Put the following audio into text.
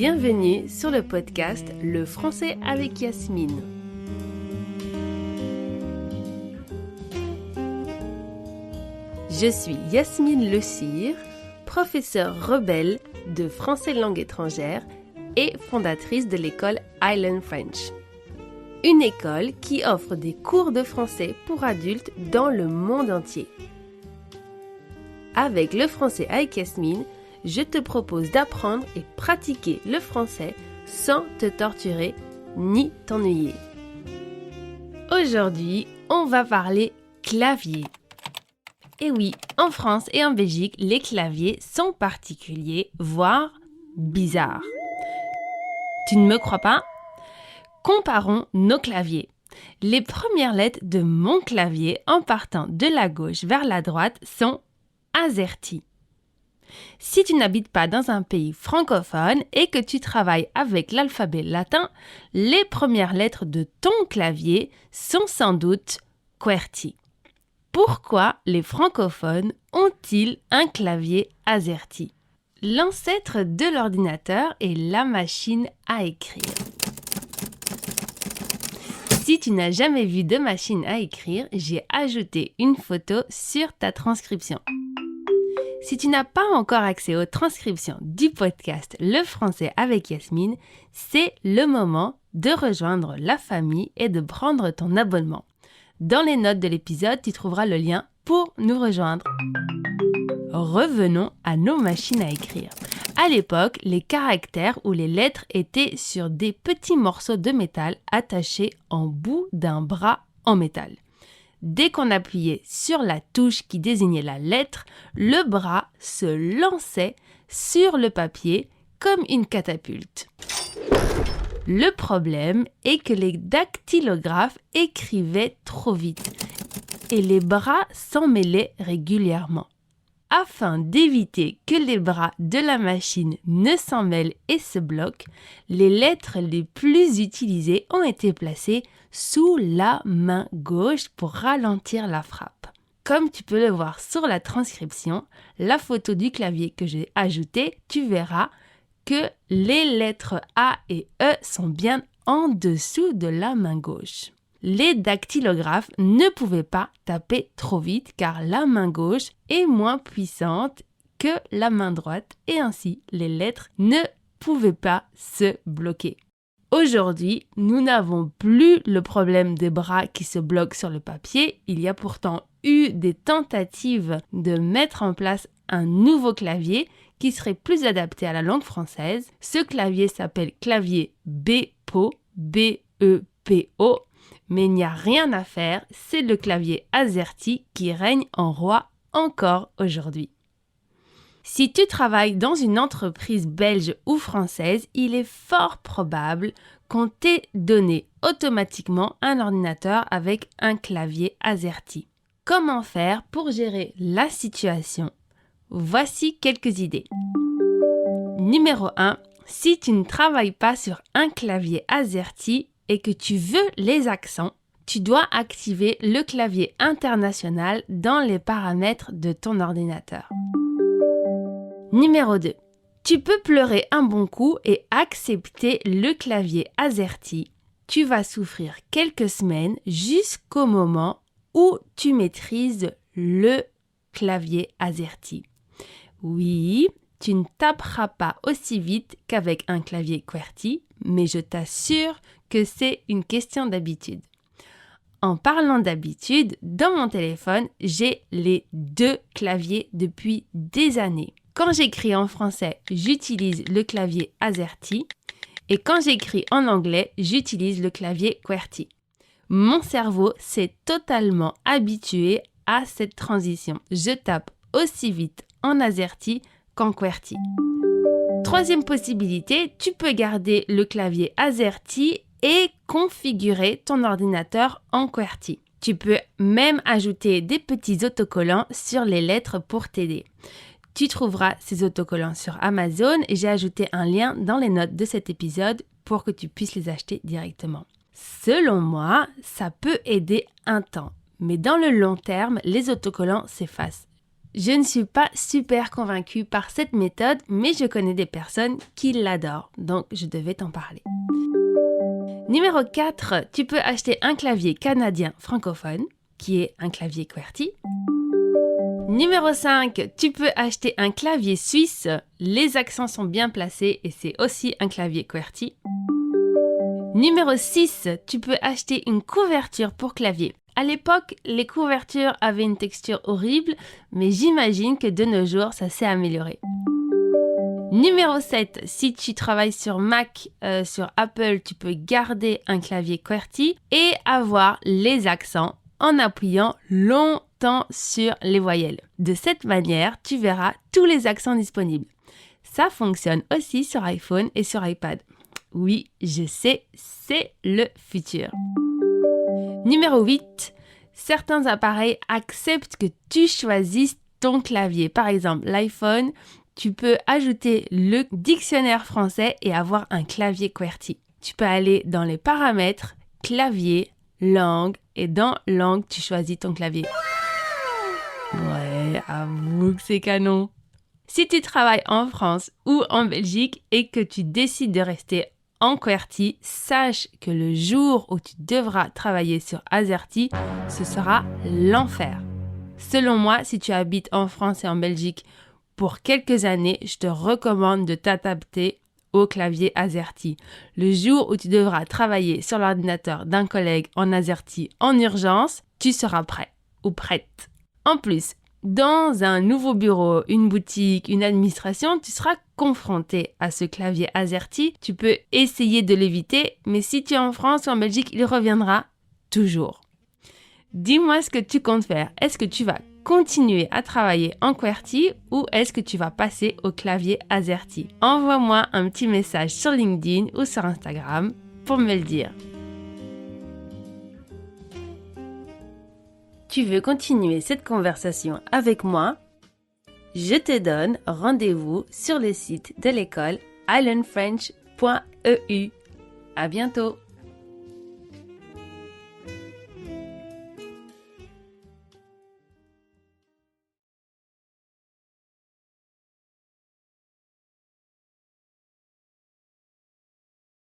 Bienvenue sur le podcast Le français avec Yasmine. Je suis Yasmine Le Cire, professeure rebelle de français langue étrangère et fondatrice de l'école Island French. Une école qui offre des cours de français pour adultes dans le monde entier. Avec le français avec Yasmine, je te propose d'apprendre et pratiquer le français sans te torturer ni t'ennuyer. Aujourd'hui, on va parler clavier. Et oui, en France et en Belgique, les claviers sont particuliers, voire bizarres. Tu ne me crois pas ? Comparons nos claviers. Les premières lettres de mon clavier en partant de la gauche vers la droite sont AZERTY. Si tu n'habites pas dans un pays francophone et que tu travailles avec l'alphabet latin, les premières lettres de ton clavier sont sans doute QWERTY. Pourquoi les francophones ont-ils un clavier AZERTY ? L'ancêtre de l'ordinateur est la machine à écrire. Si tu n'as jamais vu de machine à écrire, j'ai ajouté une photo sur ta transcription. Si tu n'as pas encore accès aux transcriptions du podcast Le français avec Yasmine, c'est le moment de rejoindre la famille et de prendre ton abonnement. Dans les notes de l'épisode, tu trouveras le lien pour nous rejoindre. Revenons à nos machines à écrire. À l'époque, les caractères ou les lettres étaient sur des petits morceaux de métal attachés en bout d'un bras en métal. Dès qu'on appuyait sur la touche qui désignait la lettre, le bras se lançait sur le papier comme une catapulte. Le problème est que les dactylographes écrivaient trop vite et les bras s'en mêlaient régulièrement. Afin d'éviter que les bras de la machine ne s'en mêlent et se bloquent, les lettres les plus utilisées ont été placées sous la main gauche pour ralentir la frappe. Comme tu peux le voir sur la transcription, la photo du clavier que j'ai ajoutée, tu verras que les lettres A et E sont bien en dessous de la main gauche. Les dactylographes ne pouvaient pas taper trop vite car la main gauche est moins puissante que la main droite et ainsi les lettres ne pouvaient pas se bloquer. Aujourd'hui, nous n'avons plus le problème des bras qui se bloquent sur le papier. Il y a pourtant eu des tentatives de mettre en place un nouveau clavier qui serait plus adapté à la langue française. Ce clavier s'appelle clavier Bepo, B-E-P-O. Mais il n'y a rien à faire, c'est le clavier AZERTY qui règne en roi encore aujourd'hui. Si tu travailles dans une entreprise belge ou française, il est fort probable qu'on t'ait donné automatiquement un ordinateur avec un clavier AZERTY. Comment faire pour gérer la situation ? Voici quelques idées. Numéro 1. Si tu ne travailles pas sur un clavier AZERTY, et que tu veux les accents, tu dois activer le clavier international dans les paramètres de ton ordinateur. Numéro 2. Tu peux pleurer un bon coup et accepter le clavier AZERTY. Tu vas souffrir quelques semaines jusqu'au moment où tu maîtrises le clavier AZERTY. Oui, tu ne taperas pas aussi vite qu'avec un clavier QWERTY, mais je t'assure que c'est une question d'habitude. En parlant d'habitude, dans mon téléphone, j'ai les deux claviers depuis des années. Quand j'écris en français, j'utilise le clavier AZERTY et quand j'écris en anglais, j'utilise le clavier QWERTY. Mon cerveau s'est totalement habitué à cette transition. Je tape aussi vite en AZERTY qu'en QWERTY. Troisième possibilité, tu peux garder le clavier AZERTY et configurer ton ordinateur en QWERTY. Tu peux même ajouter des petits autocollants sur les lettres pour t'aider. Tu trouveras ces autocollants sur Amazon et j'ai ajouté un lien dans les notes de cet épisode pour que tu puisses les acheter directement. Selon moi, ça peut aider un temps, mais dans le long terme, les autocollants s'effacent. Je ne suis pas super convaincue par cette méthode, mais je connais des personnes qui l'adorent, donc je devais t'en parler. Numéro 4, tu peux acheter un clavier canadien francophone, qui est un clavier QWERTY. Numéro 5, tu peux acheter un clavier suisse, les accents sont bien placés et c'est aussi un clavier QWERTY. Numéro 6, tu peux acheter une couverture pour clavier. À l'époque, les couvertures avaient une texture horrible, mais j'imagine que de nos jours, ça s'est amélioré. Numéro 7, si tu travailles sur Mac, sur Apple, tu peux garder un clavier QWERTY et avoir les accents en appuyant longtemps sur les voyelles. De cette manière, tu verras tous les accents disponibles. Ça fonctionne aussi sur iPhone et sur iPad. Oui, je sais, c'est le futur. Numéro 8, certains appareils acceptent que tu choisisses ton clavier. Par exemple, l'iPhone, tu peux ajouter le dictionnaire français et avoir un clavier QWERTY. Tu peux aller dans les paramètres, clavier, langue, et dans langue, tu choisis ton clavier. Ouais, avoue que c'est canon. Si tu travailles en France ou en Belgique et que tu décides de rester en QWERTY, sache que le jour où tu devras travailler sur AZERTY, ce sera l'enfer. Selon moi, si tu habites en France et en Belgique pour quelques années, je te recommande de t'adapter au clavier AZERTY. Le jour où tu devras travailler sur l'ordinateur d'un collègue en AZERTY en urgence, tu seras prêt ou prête. En plus, dans un nouveau bureau, une boutique, une administration, tu seras confronté à ce clavier AZERTY. Tu peux essayer de l'éviter, mais si tu es en France ou en Belgique, il reviendra toujours. Dis-moi ce que tu comptes faire. Est-ce que tu vas continuer à travailler en QWERTY ou est-ce que tu vas passer au clavier AZERTY? Envoie-moi un petit message sur LinkedIn ou sur Instagram pour me le dire. Tu veux continuer cette conversation avec moi? Je te donne rendez-vous sur le site de l'école ilearnfrench.eu. À bientôt!